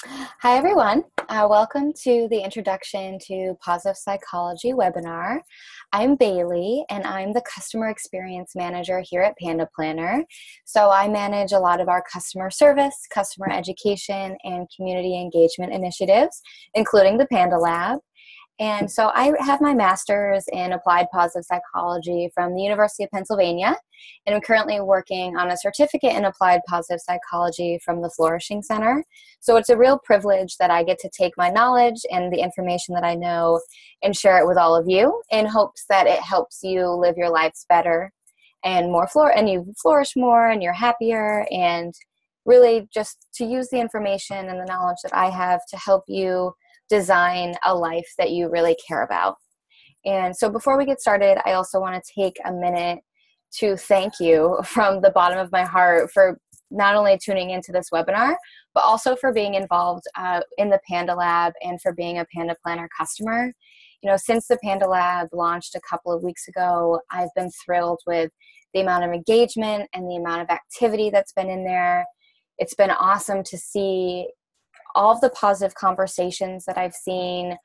Hi, everyone. Welcome to the Introduction to Positive Psychology webinar. I'm Bailey, and I'm the Customer Experience Manager here at Panda Planner. So I manage a lot of our customer service, customer education, and community engagement initiatives, including the Panda Lab. And so I have my master's in applied positive psychology from the University of Pennsylvania, and I'm currently working on a certificate in applied positive psychology from the Flourishing Center. So it's a real privilege that I get to take my knowledge and the information that I know and share it with all of you in hopes that it helps you live your lives better and and you flourish more and you're happier, and really just to use the information and the knowledge that I have to help you design a life that you really care about. And so before we get started, I also want to take a minute to thank you from the bottom of my heart for not only tuning into this webinar, but also for being involved in the Panda Lab and for being a Panda Planner customer. You know, since the Panda Lab launched a couple of weeks ago, I've been thrilled with the amount of engagement and the amount of activity that's been in there. It's been awesome to see all of the positive conversations that I've seen,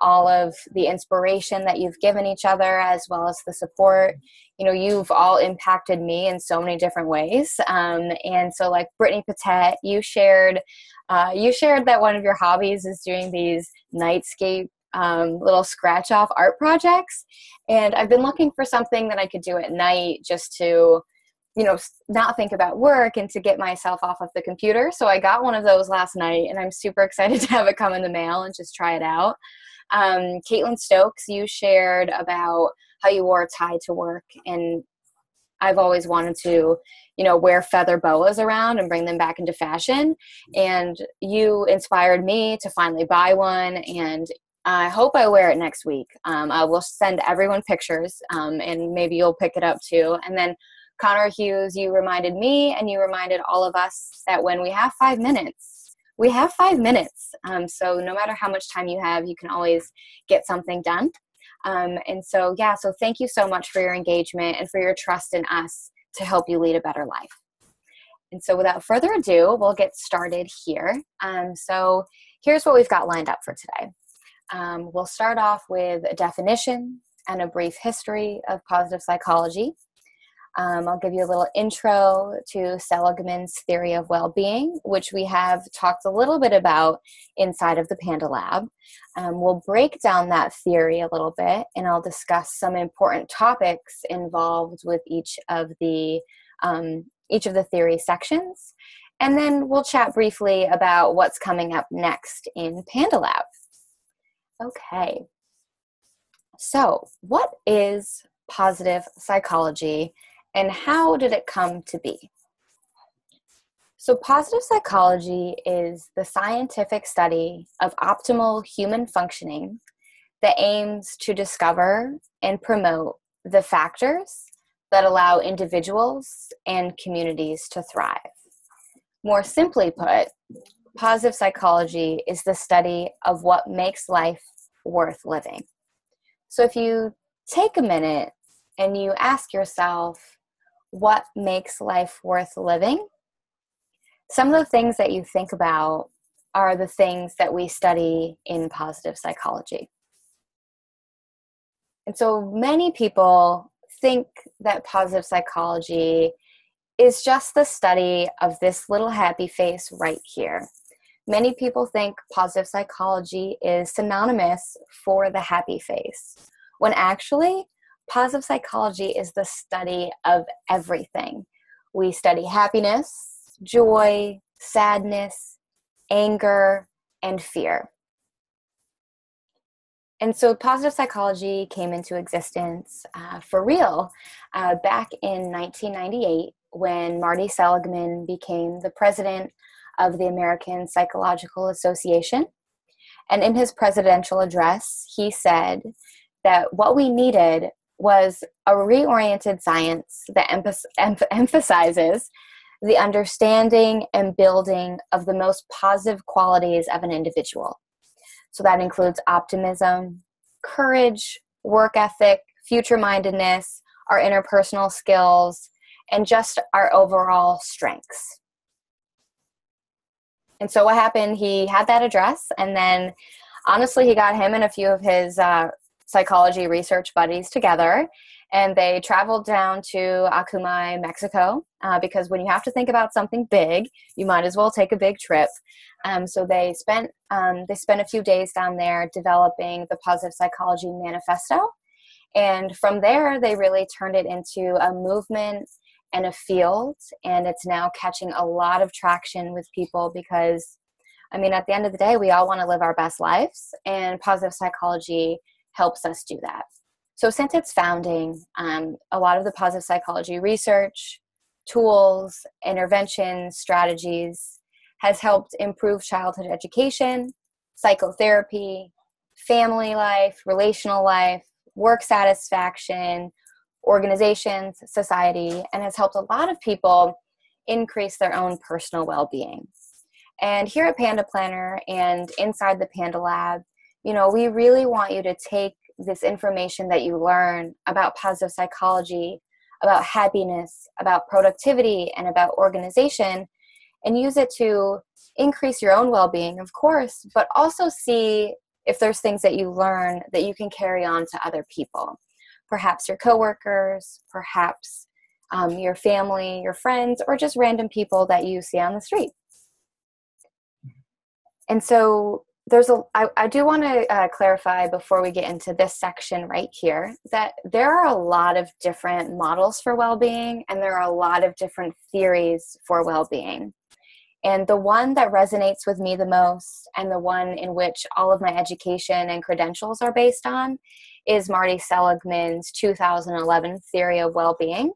all of the inspiration that you've given each other, as well as the support. You know, you've all impacted me in so many different ways. And so like Brittany Patet, you shared that one of your hobbies is doing these nightscape little scratch off art projects. And I've been looking for something that I could do at night just to, you know, not think about work and to get myself off of the computer. So I got one of those last night, and I'm super excited to have it come in the mail and just try it out. Caitlin Stokes, you shared about how you wore a tie to work, and I've always wanted to, you know, wear feather boas around and bring them back into fashion. And you inspired me to finally buy one, and I hope I wear it next week. I will send everyone pictures, and maybe you'll pick it up too. And then Connor Hughes, you reminded me and you reminded all of us that when we have 5 minutes, we have 5 minutes. So no matter how much time you have, you can always get something done. So thank you so much for your engagement and for your trust in us to help you lead a better life. And so without further ado, we'll get started here. So here's what we've got lined up for today. We'll start off with a definition and a brief history of positive psychology. I'll give you a little intro to Seligman's theory of well-being, which we have talked a little bit about inside of the Panda Lab. We'll break down that theory a little bit, and I'll discuss some important topics involved with each of the theory sections. And then we'll chat briefly about what's coming up next in Panda Lab. Okay. So, what is positive psychology, and how did it come to be? So positive psychology is the scientific study of optimal human functioning that aims to discover and promote the factors that allow individuals and communities to thrive. More simply put, positive psychology is the study of what makes life worth living. So if you take a minute and you ask yourself, what makes life worth living? Some of the things that you think about are the things that we study in positive psychology. And so many people think that positive psychology is just the study of this little happy face right here. Many people think positive psychology is synonymous for the happy face, when actually, positive psychology is the study of everything. We study happiness, joy, sadness, anger, and fear. And so positive psychology came into existence for real back in 1998 when Marty Seligman became the president of the American Psychological Association. And in his presidential address, he said that what we needed was a reoriented science that emphasizes the understanding and building of the most positive qualities of an individual. So that includes optimism, courage, work ethic, future-mindedness, our interpersonal skills, and just our overall strengths. And so what happened, he had that address, and then honestly, he got him and a few of his psychology research buddies together, and they traveled down to Acumay, Mexico, because when you have to think about something big, you might as well take a big trip. So they spent a few days down there developing the Positive Psychology Manifesto, and from there, they really turned it into a movement and a field, and it's now catching a lot of traction with people because, I mean, at the end of the day, we all want to live our best lives, and positive psychology helps us do that. So since its founding, a lot of the positive psychology research, tools, interventions, strategies has helped improve childhood education, psychotherapy, family life, relational life, work satisfaction, organizations, society, and has helped a lot of people increase their own personal well-being. And here at Panda Planner and inside the Panda Lab, we really want you to take this information that you learn about positive psychology, about happiness, about productivity, and about organization, and use it to increase your own well-being, of course, but also see if there's things that you learn that you can carry on to other people. Perhaps your coworkers, perhaps your family, your friends, or just random people that you see on the street. And so I do want to clarify before we get into this section right here that there are a lot of different models for well-being, and there are a lot of different theories for well-being. And the one that resonates with me the most, and the one in which all of my education and credentials are based on, is Marty Seligman's 2011 theory of well-being.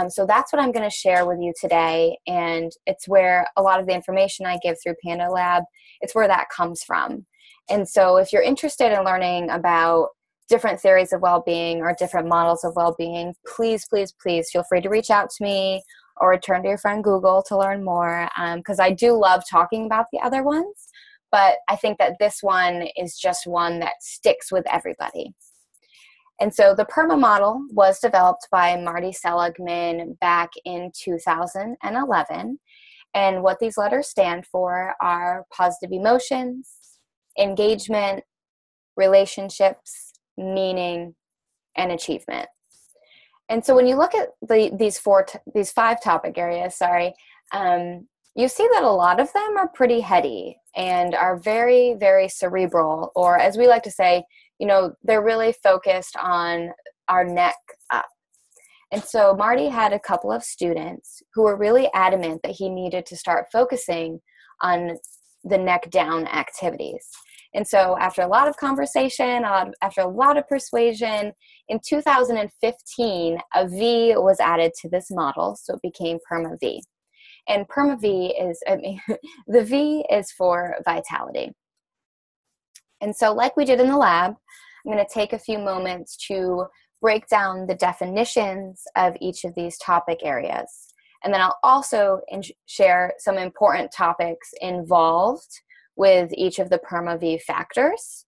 So that's what I'm going to share with you today, and it's where a lot of the information I give through Panda Lab, it's where that comes from. And so if you're interested in learning about different theories of well-being or different models of well-being, please, please, please feel free to reach out to me or turn to your friend Google to learn more, because I do love talking about the other ones, but I think that this one is just one that sticks with everybody. And so the PERMA model was developed by Marty Seligman back in 2011. And what these letters stand for are positive emotions, engagement, relationships, meaning, and achievement. And so when you look at these five topic areas, you see that a lot of them are pretty heady and are very, very cerebral, or as we like to say, they're really focused on our neck up. And so Marty had a couple of students who were really adamant that he needed to start focusing on the neck down activities. And so after a lot of conversation, after a lot of persuasion, in 2015, a V was added to this model, so it became PERMA V. And PERMA V the V is for vitality. And so like we did in the lab, I'm going to take a few moments to break down the definitions of each of these topic areas. And then I'll also share some important topics involved with each of the PERMA V factors.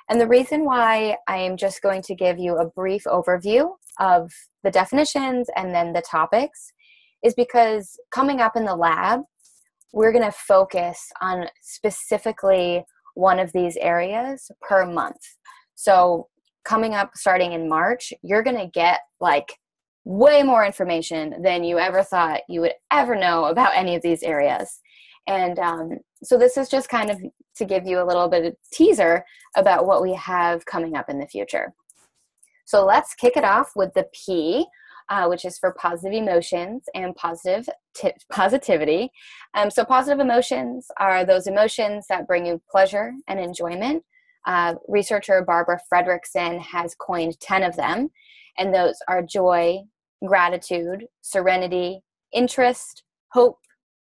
And the reason why I am just going to give you a brief overview of the definitions and then the topics is because coming up in the lab, we're going to focus on specifically one of these areas per month. So coming up starting in March, you're going to get like way more information than you ever thought you would ever know about any of these areas. And so this is just kind of to give you a little bit of teaser about what we have coming up in the future. So let's kick it off with the P, which is for positive emotions and positivity. So positive emotions are those emotions that bring you pleasure and enjoyment. Researcher Barbara Fredrickson has coined 10 of them, and those are joy, gratitude, serenity, interest, hope,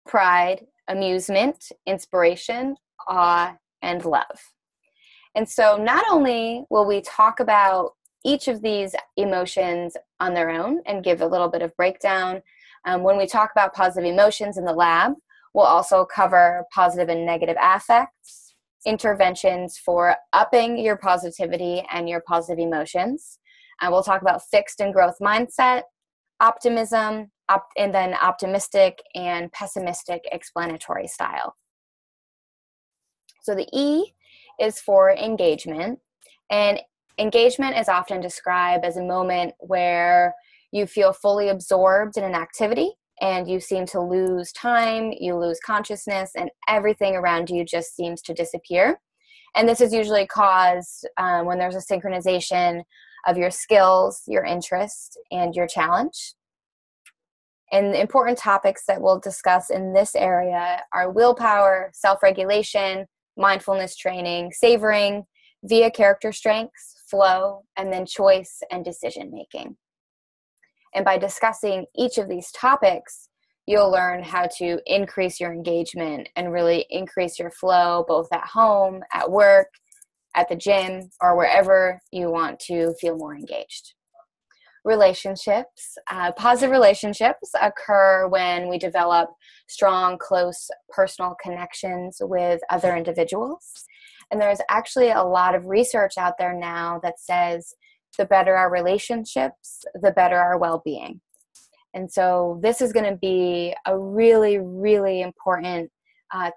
pride, amusement, inspiration, awe, and love. And so not only will we talk about each of these emotions on their own and give a little bit of breakdown, when we talk about positive emotions in the lab, we'll also cover positive and negative affects, interventions for upping your positivity and your positive emotions. We'll talk about fixed and growth mindset, optimism, and then optimistic and pessimistic explanatory style. So the E is for engagement, and engagement is often described as a moment where you feel fully absorbed in an activity and you seem to lose time, you lose consciousness, and everything around you just seems to disappear. And this is usually caused when there's a synchronization of your skills, your interest, and your challenge. And the important topics that we'll discuss in this area are willpower, self-regulation, mindfulness training, savoring, via character strengths, flow, and then choice and decision making. And by discussing each of these topics, you'll learn how to increase your engagement and really increase your flow, both at home, at work, at the gym, or wherever you want to feel more engaged. Relationships. Positive relationships occur when we develop strong, close personal connections with other individuals. And there's actually a lot of research out there now that says the better our relationships, the better our well-being. And so this is going to be a really, really important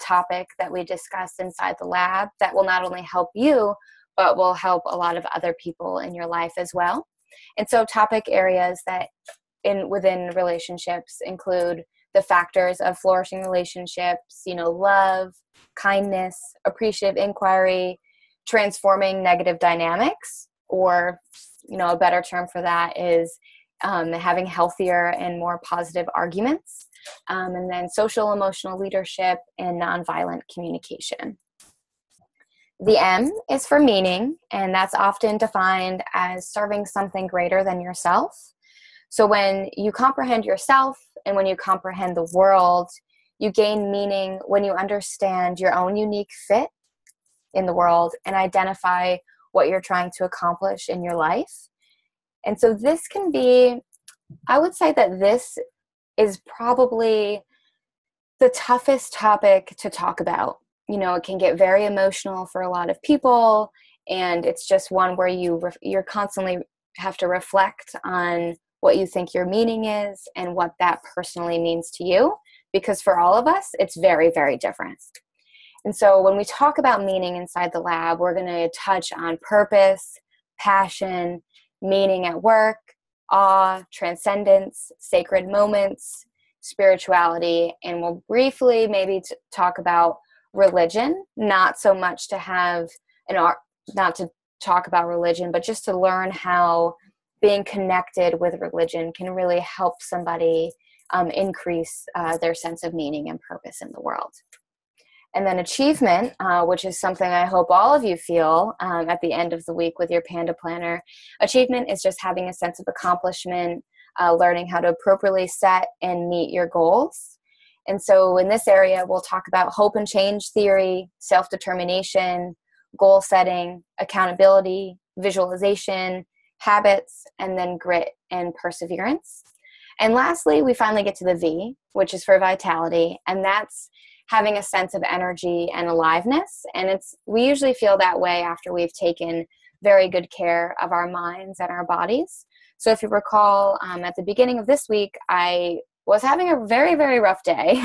topic that we discuss inside the lab that will not only help you, but will help a lot of other people in your life as well. And so topic areas that within relationships include the factors of flourishing relationships, love, kindness, appreciative inquiry, transforming negative dynamics, or, a better term for that is having healthier and more positive arguments, and then social emotional leadership and nonviolent communication. The M is for meaning, and that's often defined as serving something greater than yourself. So when you comprehend yourself and when you comprehend the world, you gain meaning when you understand your own unique fit in the world and identify what you're trying to accomplish in your life. And so this can be, I would say that this is probably the toughest topic to talk about. It can get very emotional for a lot of people, and it's just one where you're constantly have to reflect on what you think your meaning is and what that personally means to you, because for all of us, it's very, very different. And so when we talk about meaning inside the lab, we're going to touch on purpose, passion, meaning at work, awe, transcendence, sacred moments, spirituality, and we'll briefly maybe talk about religion, not so much to have not to talk about religion, but just to learn how being connected with religion can really help somebody increase their sense of meaning and purpose in the world. And then achievement, which is something I hope all of you feel at the end of the week with your Panda Planner. Achievement is just having a sense of accomplishment, learning how to appropriately set and meet your goals. And so in this area, we'll talk about hope and change theory, self-determination, goal setting, accountability, visualization, habits, and then grit and perseverance. And lastly, we finally get to the V, which is for vitality, and that's having a sense of energy and aliveness. And we usually feel that way after we've taken very good care of our minds and our bodies. So if you recall, at the beginning of this week, I was having a very, very rough day.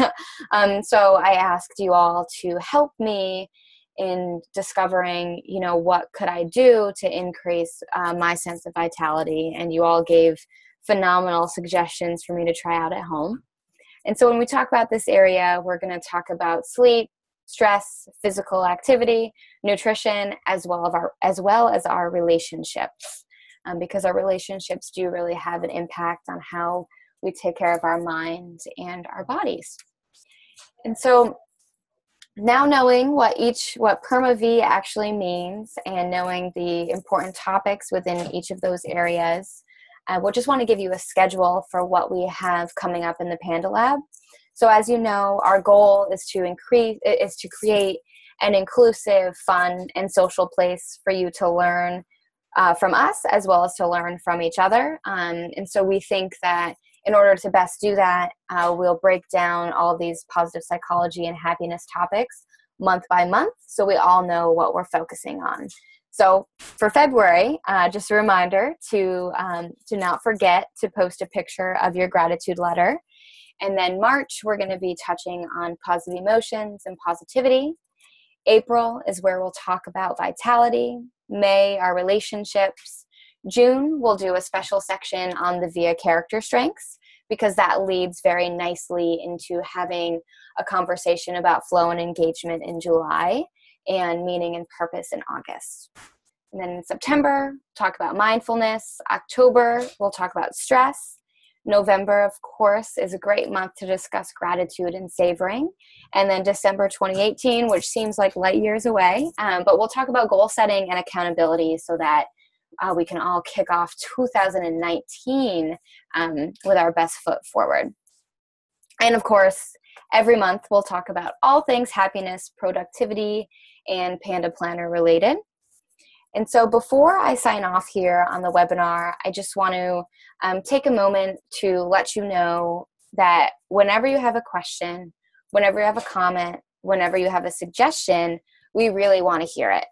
So I asked you all to help me in discovering, what could I do to increase my sense of vitality. And you all gave phenomenal suggestions for me to try out at home. And so when we talk about this area, we're going to talk about sleep, stress, physical activity, nutrition, as well as our relationships, because our relationships do really have an impact on how we take care of our mind and our bodies. And so now knowing what PERMA V actually means and knowing the important topics within each of those areas, we'll just want to give you a schedule for what we have coming up in the Panda Lab. So as you know, our goal is to create an inclusive, fun, and social place for you to learn from us as well as to learn from each other. And so we think that in order to best do that, we'll break down all of these positive psychology and happiness topics month by month so we all know what we're focusing on. So for February, just a reminder to not forget to post a picture of your gratitude letter. And then March, we're going to be touching on positive emotions and positivity. April is where we'll talk about vitality. May, our relationships. June, we'll do a special section on the VIA character strengths, because that leads very nicely into having a conversation about flow and engagement in July and meaning and purpose in August. And then in September, talk about mindfulness. October, we'll talk about stress. November, of course, is a great month to discuss gratitude and savoring. And then December 2018, which seems like light years away, but we'll talk about goal setting and accountability so that we can all kick off 2019 with our best foot forward. And of course, every month we'll talk about all things happiness, productivity, and Panda Planner related. And so before I sign off here on the webinar, I just want to take a moment to let you know that whenever you have a question, whenever you have a comment, whenever you have a suggestion, we really want to hear it.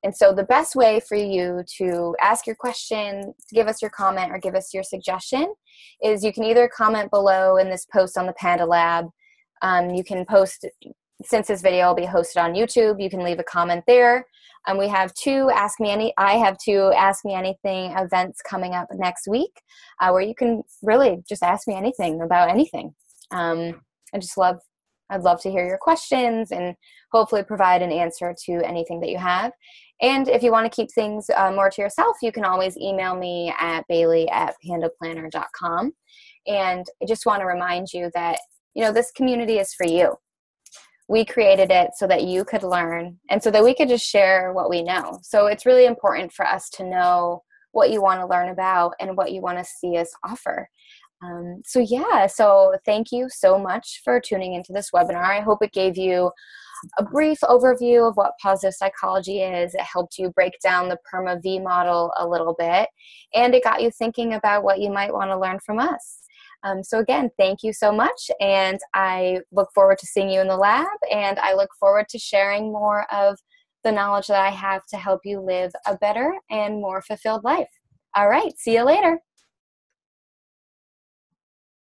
And so the best way for you to ask your question, give us your comment, or give us your suggestion is you can either comment below in this post on the Panda Lab. You can post, since this video will be hosted on YouTube, you can leave a comment there. We have I have two Ask Me Anything events coming up next week where you can really just ask me anything about anything. I'd love to hear your questions and hopefully provide an answer to anything that you have. And if you want to keep things more to yourself, you can always email me at bailey@pandaplanner.com. And I just want to remind you that, this community is for you. We created it so that you could learn and so that we could just share what we know. So it's really important for us to know what you want to learn about and what you want to see us offer. So thank you so much for tuning into this webinar. I hope it gave you a brief overview of what positive psychology is. It helped you break down the PERMA V model a little bit, and it got you thinking about what you might want to learn from us. So again, thank you so much, and I look forward to seeing you in the lab, and I look forward to sharing more of the knowledge that I have to help you live a better and more fulfilled life. All right, see you later.